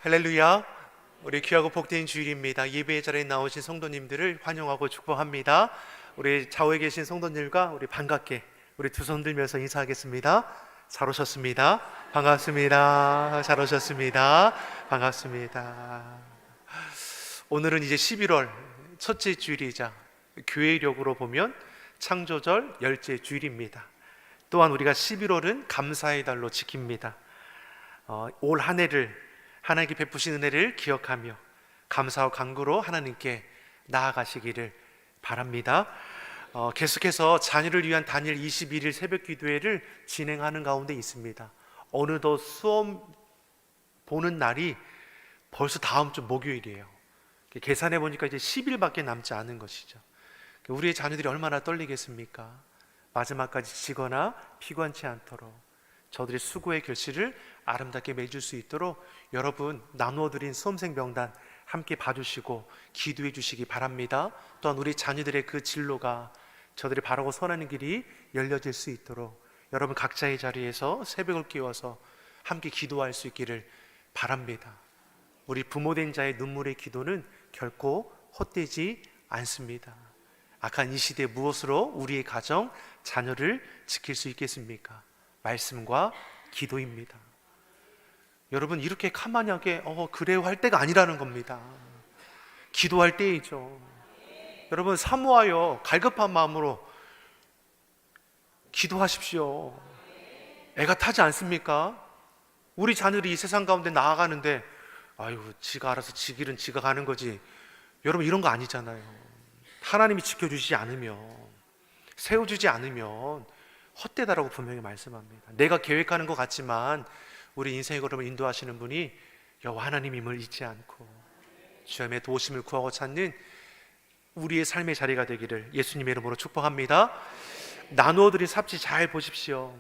할렐루야. 우리 귀하고 복된 주일입니다. 예배의 자리에 나오신 성도님들을 환영하고 축복합니다. 우리 좌우에 계신 성도님과 우리 반갑게 우리 두 손 들면서 인사하겠습니다. 잘 오셨습니다. 반갑습니다. 잘 오셨습니다. 반갑습니다. 오늘은 이제 11월 첫째 주일이자 교회력으로 보면 창조절 열째 주일입니다. 또한 우리가 11월은 감사의 달로 지킵니다. 올 한 해를 하나님께 베푸신 은혜를 기억하며 감사와 간구로 하나님께 나아가시기를 바랍니다. 계속해서 자녀를 위한 단일 21일 새벽 기도회를 진행하는 가운데 있습니다. 어느덧 수험 보는 날이 벌써 다음 주 목요일이에요. 계산해 보니까 이제 10일밖에 남지 않은 것이죠. 우리의 자녀들이 얼마나 떨리겠습니까? 마지막까지 지거나 피곤치 않도록 저들의 수고의 결실을 아름답게 맺을 수 있도록 여러분 나누어드린 수험생 명단 함께 봐주시고 기도해 주시기 바랍니다. 또한 우리 자녀들의 그 진로가 저들이 바라고 선하는 길이 열려질 수 있도록 여러분 각자의 자리에서 새벽을 깨워서 함께 기도할 수 있기를 바랍니다. 우리 부모된 자의 눈물의 기도는 결코 헛되지 않습니다. 악한 이 시대에 무엇으로 우리의 가정, 자녀를 지킬 수 있겠습니까? 말씀과 기도입니다. 여러분 이렇게 가만히 하게 그래요 할 때가 아니라는 겁니다. 기도할 때이죠. 여러분 사모하여 갈급한 마음으로 기도하십시오. 애가 타지 않습니까? 우리 자녀들이 이 세상 가운데 나아가는데 아유 지가 알아서 지 길은 지가 가는 거지. 여러분 이런 거 아니잖아요. 하나님이 지켜주지 않으면, 세워주지 않으면 헛되다라고 분명히 말씀합니다. 내가 계획하는 것 같지만 우리 인생의 걸음을 인도하시는 분이 여호와 하나님임을 잊지 않고 주님의 도우심을 구하고 찾는 우리의 삶의 자리가 되기를 예수님의 이름으로 축복합니다. 나누어드린 삽질 잘 보십시오.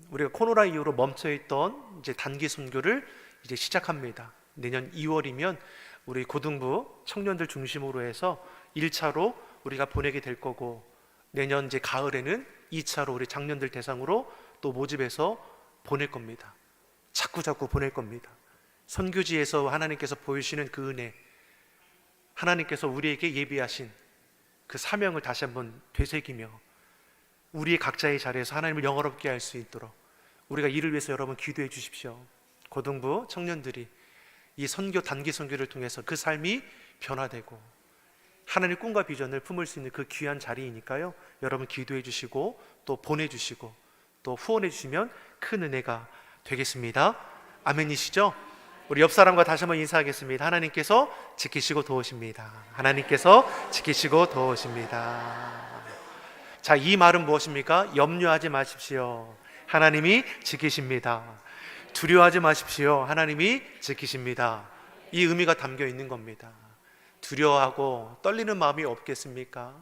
우리가 코로나 이후로 멈춰있던 이제 단기 선교를 이제 시작합니다. 내년 2월이면 우리 고등부 청년들 중심으로 해서 1차로 우리가 보내게 될 거고, 내년 이제 가을에는 2차로 우리 장년들 대상으로 또 모집해서 보낼 겁니다. 자꾸 보낼 겁니다. 선교지에서 하나님께서 보여주시는 그 은혜, 하나님께서 우리에게 예비하신 그 사명을 다시 한번 되새기며 우리의 각자의 자리에서 하나님을 영화롭게 할 수 있도록 우리가 이를 위해서 여러분 기도해 주십시오. 고등부 청년들이 이 선교, 단기 선교를 통해서 그 삶이 변화되고 하나님의 꿈과 비전을 품을 수 있는 그 귀한 자리이니까요, 여러분 기도해 주시고 또 보내주시고 또 후원해 주시면 큰 은혜가 되겠습니다. 아멘이시죠? 우리 옆 사람과 다시 한번 인사하겠습니다. 하나님께서 지키시고 도우십니다. 하나님께서 지키시고 도우십니다. 자, 이 말은 무엇입니까? 염려하지 마십시오. 하나님이 지키십니다. 두려워하지 마십시오. 하나님이 지키십니다. 이 의미가 담겨 있는 겁니다. 두려워하고 떨리는 마음이 없겠습니까?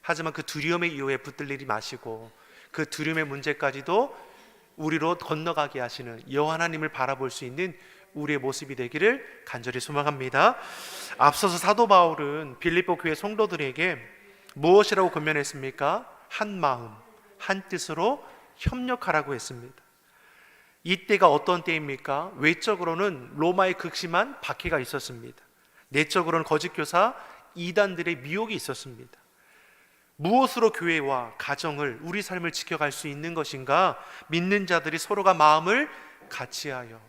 하지만 그 두려움의 이유에 붙들리지 마시고 그 두려움의 문제까지도 우리로 건너가게 하시는 여호와 하나님을 바라볼 수 있는 우리의 모습이 되기를 간절히 소망합니다. 앞서서 사도 바울은 빌립보 교회 성도들에게 무엇이라고 권면했습니까? 한 마음, 한 뜻으로 협력하라고 했습니다. 이때가 어떤 때입니까? 외적으로는 로마의 극심한 박해가 있었습니다. 내적으로는 거짓 교사 이단들의 미혹이 있었습니다. 무엇으로 교회와 가정을, 우리 삶을 지켜갈 수 있는 것인가? 믿는 자들이 서로가 마음을 같이하여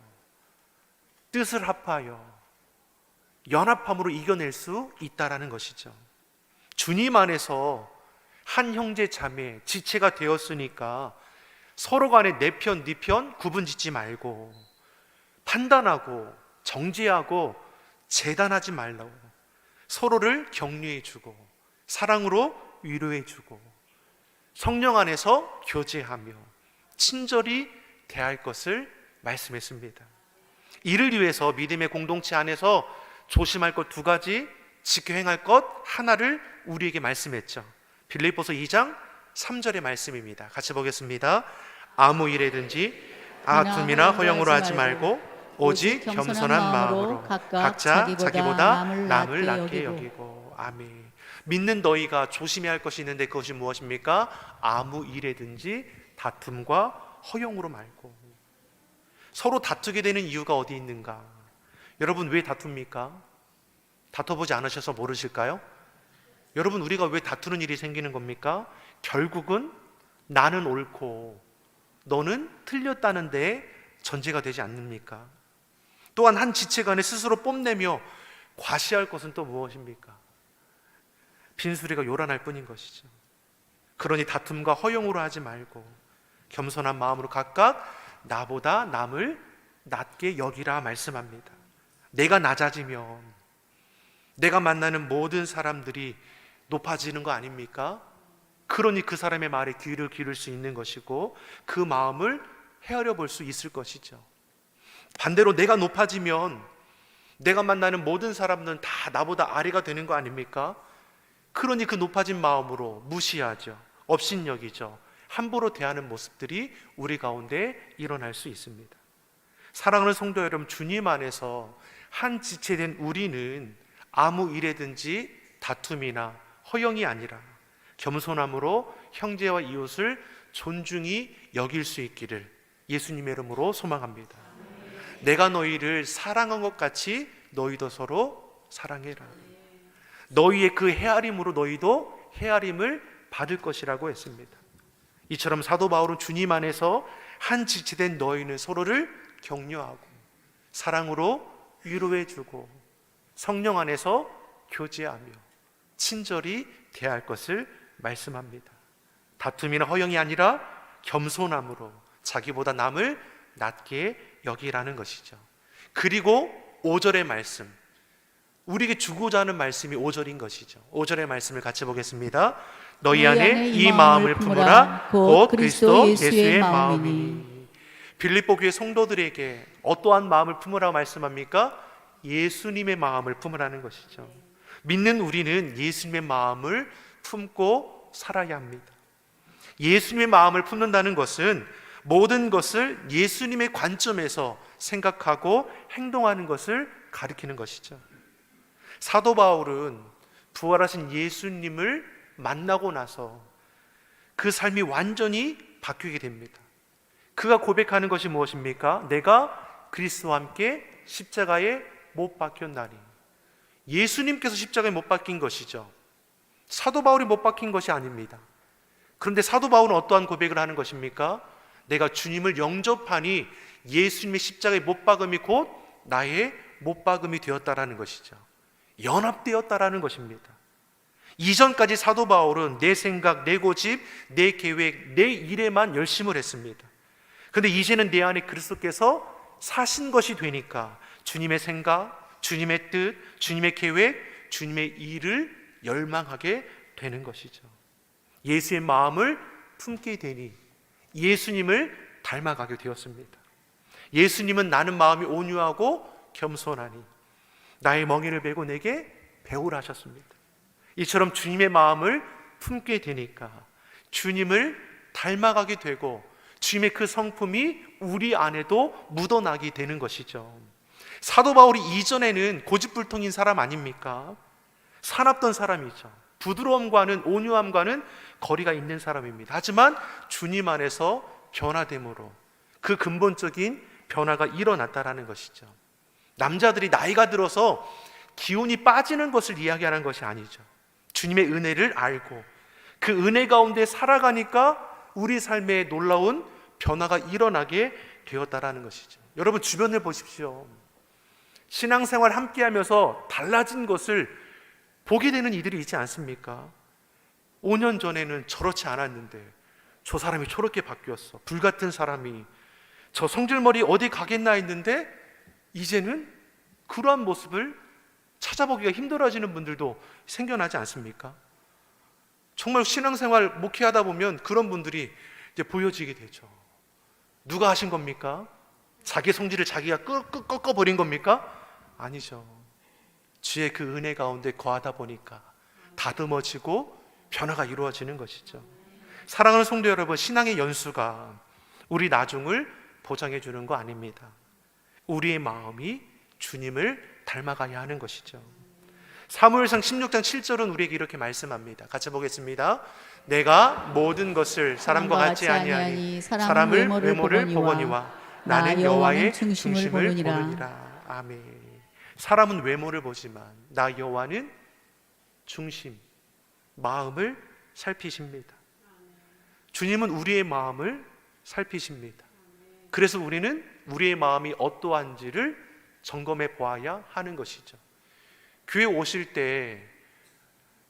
뜻을 합하여 연합함으로 이겨낼 수 있다라는 것이죠. 주님 안에서 한 형제 자매 지체가 되었으니까 서로 간에 내 편, 네 편 구분 짓지 말고 판단하고 정죄하고 재단하지 말라고 서로를 격려해주고 사랑으로 위로해주고 성령 안에서 교제하며 친절히 대할 것을 말씀했습니다. 이를 위해서 믿음의 공동체 안에서 조심할 것 두 가지, 지켜 행할 것 하나를 우리에게 말씀했죠. 빌립보서 2장 3절의 말씀입니다. 같이 보겠습니다. 아무 일에든지 아툼이나 허영으로 하지 말고 오직 겸손한 마음으로 각자 자기보다 남을 낮게 여기고. 아멘. 믿는 너희가 조심해야 할 것이 있는데 그것이 무엇입니까? 아무 일에든지 다툼과 허영으로 말고. 서로 다투게 되는 이유가 어디 있는가? 여러분 왜 다툽니까? 다퉈보지 않으셔서 모르실까요? 여러분 우리가 왜 다투는 일이 생기는 겁니까? 결국은 나는 옳고 너는 틀렸다는 데 전제가 되지 않습니까? 또한 한 지체 간에 스스로 뽐내며 과시할 것은 또 무엇입니까? 빈수리가 요란할 뿐인 것이죠. 그러니 다툼과 허용으로 하지 말고 겸손한 마음으로 각각 나보다 남을 낮게 여기라 말씀합니다. 내가 낮아지면 내가 만나는 모든 사람들이 높아지는 거 아닙니까? 그러니 그 사람의 말에 귀를 기울일 수 있는 것이고 그 마음을 헤아려 볼 수 있을 것이죠. 반대로 내가 높아지면 내가 만나는 모든 사람들은 다 나보다 아래가 되는 거 아닙니까? 그러니 그 높아진 마음으로 무시하죠. 업신여기죠. 함부로 대하는 모습들이 우리 가운데 일어날 수 있습니다. 사랑하는 성도 여러분, 주님 안에서 한 지체된 우리는 아무 일에든지 다툼이나 허영이 아니라 겸손함으로 형제와 이웃을 존중히 여길 수 있기를 예수님의 이름으로 소망합니다. 내가 너희를 사랑한 것 같이 너희도 서로 사랑해라. 너희의 그 헤아림으로 너희도 헤아림을 받을 것이라고 했습니다. 이처럼 사도 바울은 주님 안에서 한 지체된 너희는 서로를 격려하고 사랑으로 위로해주고 성령 안에서 교제하며 친절히 대할 것을 말씀합니다. 다툼이나 허영이 아니라 겸손함으로 자기보다 남을 낮게 여기라는 것이죠. 그리고 5절의 말씀, 우리에게 주고자 하는 말씀이 5절인 것이죠. 5절의 말씀을 같이 보겠습니다. 너희 안에 이 마음을 품으라 곧 그리스도 예수의 마음이니. 빌립보 교회 성도들에게 어떠한 마음을 품으라고 말씀합니까? 예수님의 마음을 품으라는 것이죠. 믿는 우리는 예수님의 마음을 품고 살아야 합니다. 예수님의 마음을 품는다는 것은 모든 것을 예수님의 관점에서 생각하고 행동하는 것을 가리키는 것이죠. 사도 바울은 부활하신 예수님을 만나고 나서 그 삶이 완전히 바뀌게 됩니다. 그가 고백하는 것이 무엇입니까? 내가 그리스도와 함께 십자가에 못 박혔나니. 예수님께서 십자가에 못 박힌 것이죠. 사도 바울이 못 박힌 것이 아닙니다. 그런데 사도 바울은 어떠한 고백을 하는 것입니까? 내가 주님을 영접하니 예수님의 십자가에 못 박음이 곧 나의 못 박음이 되었다라는 것이죠. 연합되었다라는 것입니다. 이전까지 사도 바울은 내 생각, 내 고집, 내 계획, 내 일에만 열심을 했습니다. 그런데 이제는 내 안에 그리스도께서 사신 것이 되니까 주님의 생각, 주님의 뜻, 주님의 계획, 주님의 일을 열망하게 되는 것이죠. 예수의 마음을 품게 되니 예수님을 닮아가게 되었습니다. 예수님은 나는 마음이 온유하고 겸손하니 나의 멍에를 메고 내게 배우라 하셨습니다. 이처럼 주님의 마음을 품게 되니까 주님을 닮아가게 되고 주님의 그 성품이 우리 안에도 묻어나게 되는 것이죠. 사도 바울이 이전에는 고집불통인 사람 아닙니까? 사납던 사람이죠. 부드러움과는 온유함과는 거리가 있는 사람입니다. 하지만 주님 안에서 변화됨으로 그 근본적인 변화가 일어났다라는 것이죠. 남자들이 나이가 들어서 기운이 빠지는 것을 이야기하는 것이 아니죠. 주님의 은혜를 알고 그 은혜 가운데 살아가니까 우리 삶에 놀라운 변화가 일어나게 되었다라는 것이죠. 여러분 주변을 보십시오. 신앙생활 함께하면서 달라진 것을 보게 되는 이들이 있지 않습니까? 5년 전에는 저렇지 않았는데 저 사람이 저렇게 바뀌었어. 불같은 사람이 저 성질머리 어디 가겠나 했는데 이제는 그러한 모습을 찾아보기가 힘들어지는 분들도 생겨나지 않습니까? 정말 신앙생활 목회하다 보면 그런 분들이 이제 보여지게 되죠. 누가 하신 겁니까? 자기 성질을 자기가 꺾어버린 겁니까? 아니죠. 주의 그 은혜 가운데 거하다 보니까 다듬어지고 변화가 이루어지는 것이죠. 사랑하는 성도 여러분, 신앙의 연수가 우리 나중을 보장해 주는 거 아닙니다. 우리의 마음이 주님을 닮아가야 하는 것이죠. 사무엘상 16장 7절은 우리에게 이렇게 말씀합니다. 같이 보겠습니다. 내가 모든 것을 사람과 같지 아니하니 사람을 외모를 보거니와 나는 여호와의 중심을 보느니라. 아멘. 사람은 외모를 보지만 나 여호와는 중심, 마음을 살피십니다. 주님은 우리의 마음을 살피십니다. 그래서 우리는 우리의 마음이 어떠한지를 점검해 보아야 하는 것이죠. 교회 오실 때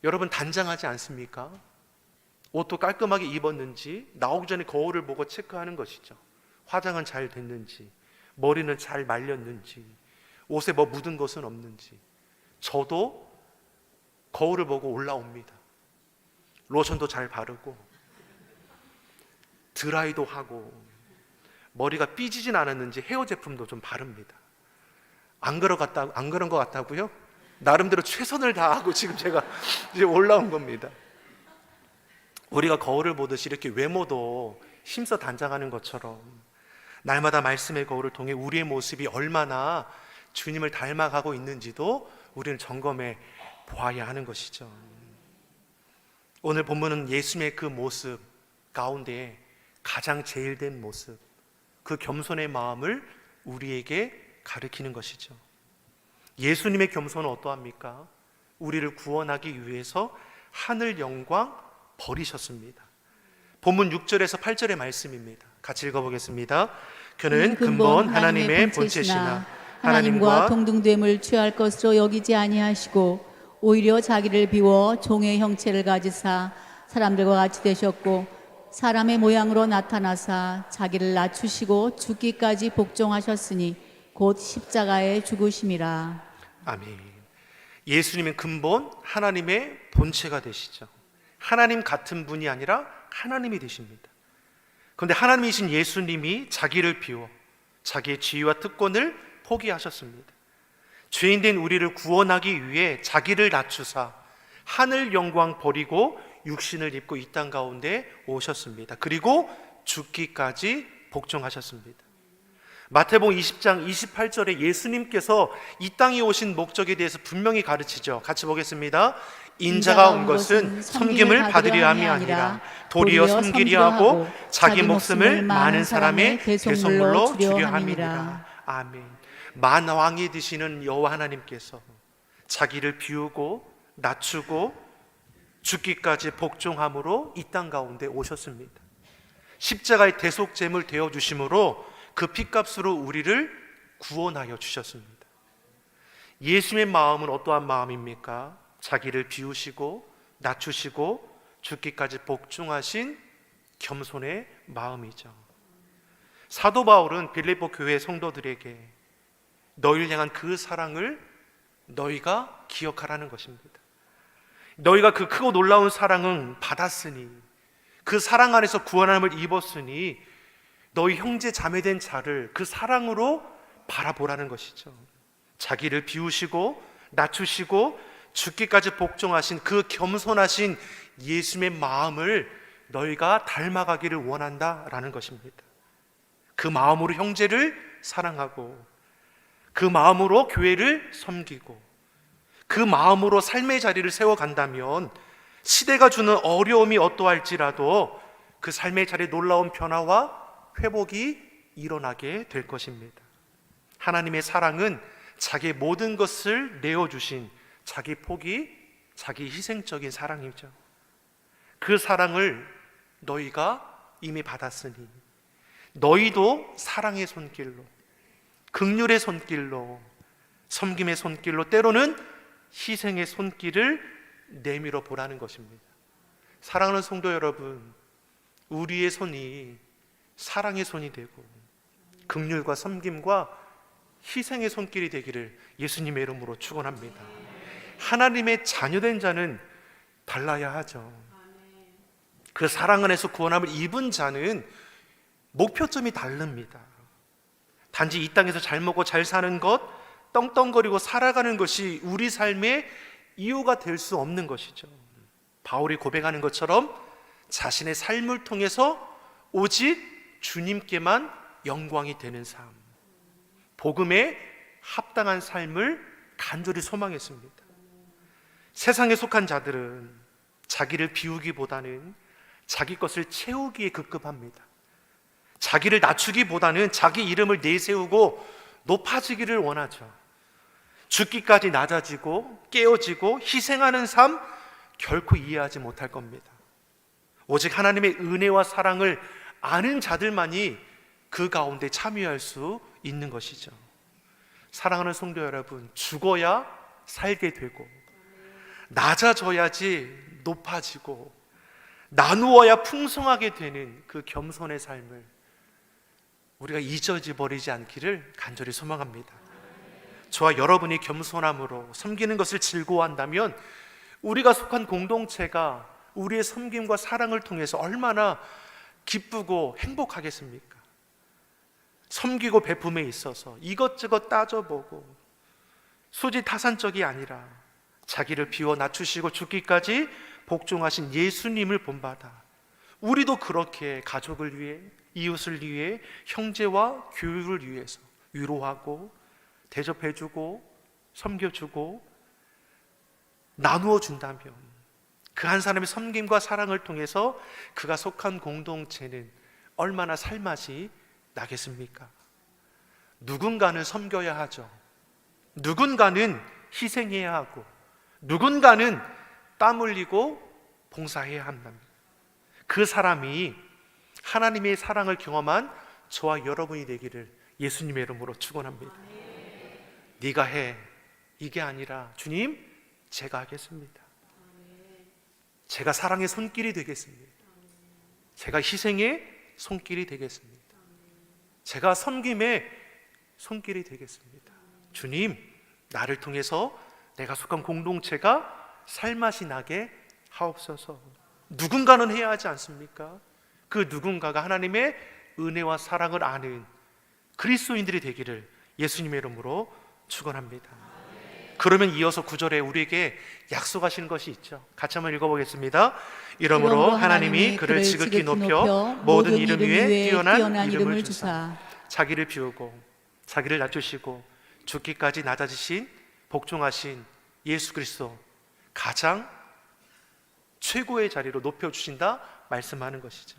여러분 단장하지 않습니까? 옷도 깔끔하게 입었는지 나오기 전에 거울을 보고 체크하는 것이죠. 화장은 잘 됐는지, 머리는 잘 말렸는지, 옷에 뭐 묻은 것은 없는지. 저도 거울을 보고 올라옵니다. 로션도 잘 바르고 드라이도 하고 머리가 삐지진 않았는지 헤어 제품도 좀 바릅니다. 안 그런 것 같다고요? 나름대로 최선을 다하고 지금 제가 이제 올라온 겁니다. 우리가 거울을 보듯이 이렇게 외모도 힘써 단장하는 것처럼 날마다 말씀의 거울을 통해 우리의 모습이 얼마나 주님을 닮아가고 있는지도 우리는 점검해 보아야 하는 것이죠. 오늘 본문은 예수님의 그 모습 가운데 가장 제일된 모습, 그 겸손의 마음을 우리에게 가르치는 것이죠. 예수님의 겸손은 어떠합니까? 우리를 구원하기 위해서 하늘 영광 버리셨습니다. 본문 6절에서 8절의 말씀입니다. 같이 읽어보겠습니다. 그는 근본 하나님의 본체시나 하나님과 동등됨을 취할 것으로 여기지 아니하시고 오히려 자기를 비워 종의 형체를 가지사 사람들과 같이 되셨고 사람의 모양으로 나타나사 자기를 낮추시고 죽기까지 복종하셨으니 곧 십자가에 죽으심이라. 아멘. 예수님은 근본 하나님의 본체가 되시죠. 하나님 같은 분이 아니라 하나님이 되십니다. 그런데 하나님이신 예수님이 자기를 비워 자기의 지위와 특권을 포기하셨습니다. 죄인된 우리를 구원하기 위해 자기를 낮추사 하늘 영광 버리고 육신을 입고 이 땅 가운데 오셨습니다. 그리고 죽기까지 복종하셨습니다. 마태복음 20장 28절에 예수님께서 이 땅에 오신 목적에 대해서 분명히 가르치죠. 같이 보겠습니다. 인자가 온 것은 섬김을 받으려 함이 아니라 도리어 섬기려 하고 자기 목숨을 많은 사람의 대속물로 주려 함이니라. 아멘. 만왕이 되시는 여호와 하나님께서 자기를 비우고 낮추고 죽기까지 복종함으로 이 땅 가운데 오셨습니다. 십자가의 대속제물 되어주심으로 그 핏값으로 우리를 구원하여 주셨습니다. 예수님의 마음은 어떠한 마음입니까? 자기를 비우시고 낮추시고 죽기까지 복종하신 겸손의 마음이죠. 사도 바울은 빌립보 교회 성도들에게 너희를 향한 그 사랑을 너희가 기억하라는 것입니다. 너희가 그 크고 놀라운 사랑은 받았으니 그 사랑 안에서 구원함을 입었으니 너희 형제 자매된 자를 그 사랑으로 바라보라는 것이죠. 자기를 비우시고 낮추시고 죽기까지 복종하신 그 겸손하신 예수님의 마음을 너희가 닮아가기를 원한다라는 것입니다. 그 마음으로 형제를 사랑하고 그 마음으로 교회를 섬기고 그 마음으로 삶의 자리를 세워간다면 시대가 주는 어려움이 어떠할지라도 그 삶의 자리에 놀라운 변화와 회복이 일어나게 될 것입니다. 하나님의 사랑은 자기의 모든 것을 내어주신 자기 포기, 자기 희생적인 사랑이죠. 그 사랑을 너희가 이미 받았으니 너희도 사랑의 손길로, 긍휼의 손길로, 섬김의 손길로, 때로는 희생의 손길을 내밀어 보라는 것입니다. 사랑하는 성도 여러분, 우리의 손이 사랑의 손이 되고 긍휼과 섬김과 희생의 손길이 되기를 예수님의 이름으로 축원합니다. 하나님의 자녀된 자는 달라야 하죠. 그 사랑 안에서 구원함을 입은 자는 목표점이 다릅니다. 단지 이 땅에서 잘 먹고 잘 사는 것, 떵떵거리고 살아가는 것이 우리 삶의 이유가 될 수 없는 것이죠. 바울이 고백하는 것처럼 자신의 삶을 통해서 오직 주님께만 영광이 되는 삶, 복음에 합당한 삶을 간절히 소망했습니다. 세상에 속한 자들은 자기를 비우기보다는 자기 것을 채우기에 급급합니다. 자기를 낮추기보다는 자기 이름을 내세우고 높아지기를 원하죠. 죽기까지 낮아지고 깨어지고 희생하는 삶 결코 이해하지 못할 겁니다. 오직 하나님의 은혜와 사랑을 아는 자들만이 그 가운데 참여할 수 있는 것이죠. 사랑하는 성도 여러분, 죽어야 살게 되고 낮아져야지 높아지고 나누어야 풍성하게 되는 그 겸손의 삶을 우리가 잊어지 버리지 않기를 간절히 소망합니다. 저와 여러분이 겸손함으로 섬기는 것을 즐거워한다면 우리가 속한 공동체가 우리의 섬김과 사랑을 통해서 얼마나 기쁘고 행복하겠습니까? 섬기고 베품에 있어서 이것저것 따져보고 수지타산적이 아니라 자기를 비워 낮추시고 죽기까지 복종하신 예수님을 본받아 우리도 그렇게 가족을 위해, 이웃을 위해, 형제와 교육을 위해서 위로하고 대접해주고 섬겨주고 나누어 준다면 그 한 사람의 섬김과 사랑을 통해서 그가 속한 공동체는 얼마나 살맛이 나겠습니까? 누군가는 섬겨야 하죠. 누군가는 희생해야 하고 누군가는 땀 흘리고 봉사해야 한답니다. 그 사람이 하나님의 사랑을 경험한 저와 여러분이 되기를 예수님의 이름으로 축원합니다. 네가 해, 이게 아니라 주님, 제가 하겠습니다. 제가 사랑의 손길이 되겠습니다. 제가 희생의 손길이 되겠습니다. 제가 섬김의 손길이 되겠습니다. 주님, 나를 통해서 내가 속한 공동체가 살맛이 나게 하옵소서. 누군가는 해야 하지 않습니까? 그 누군가가 하나님의 은혜와 사랑을 아는 그리스도인들이 되기를 예수님의 이름으로 축원합니다. 그러면 이어서 9절에 우리에게 약속하시는 것이 있죠. 같이 한번 읽어보겠습니다. 이러므로 하나님이 그를 지극히 높여 모든 이름 위에 뛰어난 이름을 주사 자기를 비우고 자기를 낮추시고 죽기까지 낮아지신 복종하신 예수 그리스도 가장 최고의 자리로 높여주신다 말씀하는 것이죠.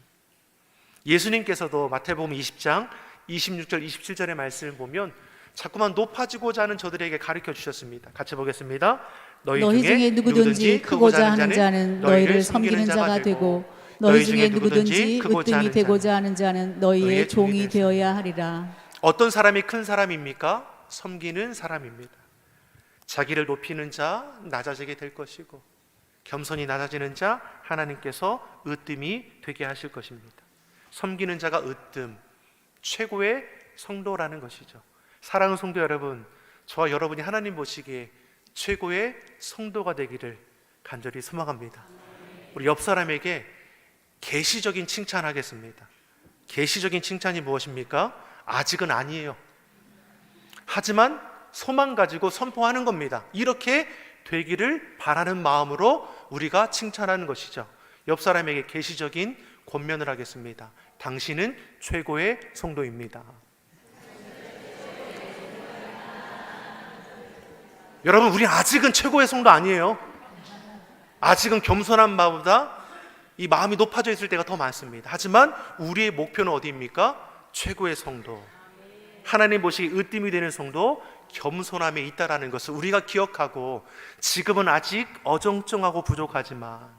예수님께서도 마태복음 20장 26절 27절의 말씀을 보면 자꾸만 높아지고자 하는 저들에게 가르쳐 주셨습니다. 같이 보겠습니다. 너희 중에 누구든지 크고자 하는 자는 너희를 섬기는 자가 되고 너희 중에 누구든지 으뜸이 되고자 하는 자는 너희의 종이 되어야 하리라. 어떤 사람이 큰 사람입니까? 섬기는 사람입니다. 자기를 높이는 자 낮아지게 될 것이고 겸손히 낮아지는 자 하나님께서 으뜸이 되게 하실 것입니다. 섬기는 자가 으뜸, 최고의 성도라는 것이죠. 사랑하는 성도 여러분, 저와 여러분이 하나님 보시기에 최고의 성도가 되기를 간절히 소망합니다. 우리 옆 사람에게 계시적인 칭찬하겠습니다. 계시적인 칭찬이 무엇입니까? 아직은 아니에요. 하지만 소망 가지고 선포하는 겁니다. 이렇게 되기를 바라는 마음으로 우리가 칭찬하는 것이죠. 옆 사람에게 계시적인 권면을 하겠습니다. 당신은 최고의 성도입니다. 여러분, 우리 아직은 최고의 성도 아니에요. 아직은 겸손한 마음보다 이 마음이 높아져 있을 때가 더 많습니다. 하지만 우리의 목표는 어디입니까? 최고의 성도, 하나님 보시기 으뜸이 되는 성도, 겸손함에 있다라는 것을 우리가 기억하고 지금은 아직 어정쩡하고 부족하지만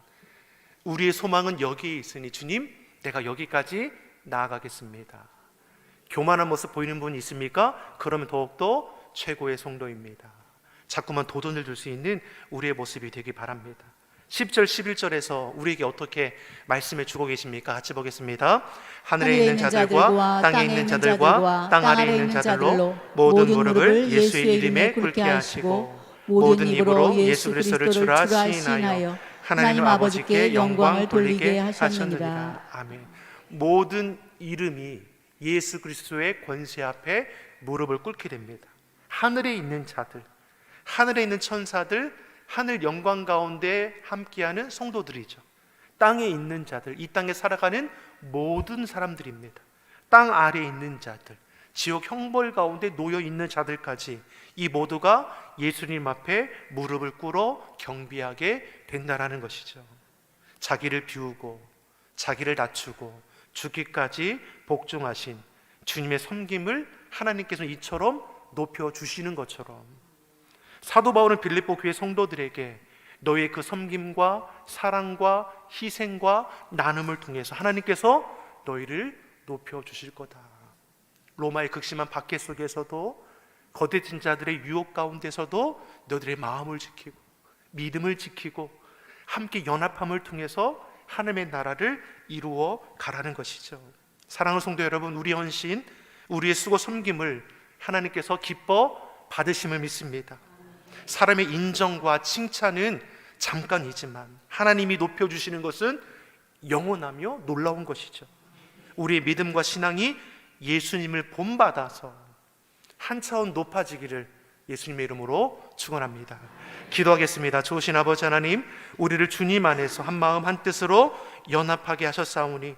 우리의 소망은 여기에 있으니 주님, 내가 여기까지 나아가겠습니다. 교만한 모습 보이는 분 있습니까? 그러면 더욱더 최고의 성도입니다. 자꾸만 도전을 줄 수 있는 우리의 모습이 되기 바랍니다. 10절 11절에서 우리에게 어떻게 말씀해 주고 계십니까? 같이 보겠습니다. 하늘에 있는 자들과 땅에 있는 자들과 땅 아래에 있는 자들로 모든 무릎을 예수의 이름에 꿇게 하시고 모든 입으로 예수 그리스도를 주라 시인하여 하나님 아버지께 영광을 돌리게 하셨느니라. 아멘. 모든 이름이 예수 그리스도의 권세 앞에 무릎을 꿇게 됩니다. 하늘에 있는 자들, 하늘에 있는 천사들, 하늘 영광 가운데 함께하는 성도들이죠. 땅에 있는 자들, 이 땅에 살아가는 모든 사람들입니다. 땅 아래에 있는 자들, 지옥 형벌 가운데 놓여 있는 자들까지 이 모두가 예수님 앞에 무릎을 꿇어 경배하게 된다라는 것이죠. 자기를 비우고 자기를 낮추고 죽기까지 복종하신 주님의 섬김을 하나님께서 이처럼 높여주시는 것처럼 사도 바울은 빌립보 교회 성도들에게 너의 그 섬김과 사랑과 희생과 나눔을 통해서 하나님께서 너희를 높여주실 거다. 로마의 극심한 박해 속에서도 거짓된 자들의 유혹 가운데서도 너희들의 마음을 지키고 믿음을 지키고 함께 연합함을 통해서 하나님의 나라를 이루어 가라는 것이죠. 사랑하는 성도 여러분, 우리 헌신, 우리의 수고 섬김을 하나님께서 기뻐 받으심을 믿습니다. 사람의 인정과 칭찬은 잠깐이지만 하나님이 높여주시는 것은 영원하며 놀라운 것이죠. 우리의 믿음과 신앙이 예수님을 본받아서 한 차원 높아지기를 예수님의 이름으로 축원합니다. 기도하겠습니다. 좋으신 아버지 하나님, 우리를 주님 안에서 한 마음 한 뜻으로 연합하게 하셨사오니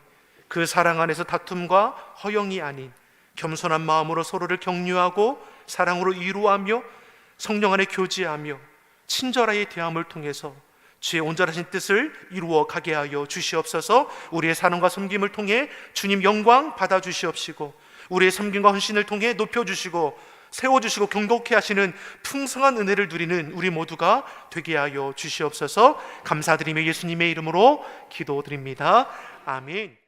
그 사랑 안에서 다툼과 허영이 아닌 겸손한 마음으로 서로를 격려하고 사랑으로 이루하며 성령 안에 교제하며 친절하게 대함을 통해서 주의 온전하신 뜻을 이루어 가게 하여 주시옵소서. 우리의 사랑과 섬김을 통해 주님 영광 받아 주시옵시고 우리의 섬김과 헌신을 통해 높여주시고 세워주시고 경고케 하시는 풍성한 은혜를 누리는 우리 모두가 되게 하여 주시옵소서. 감사드리며 예수님의 이름으로 기도드립니다. 아멘.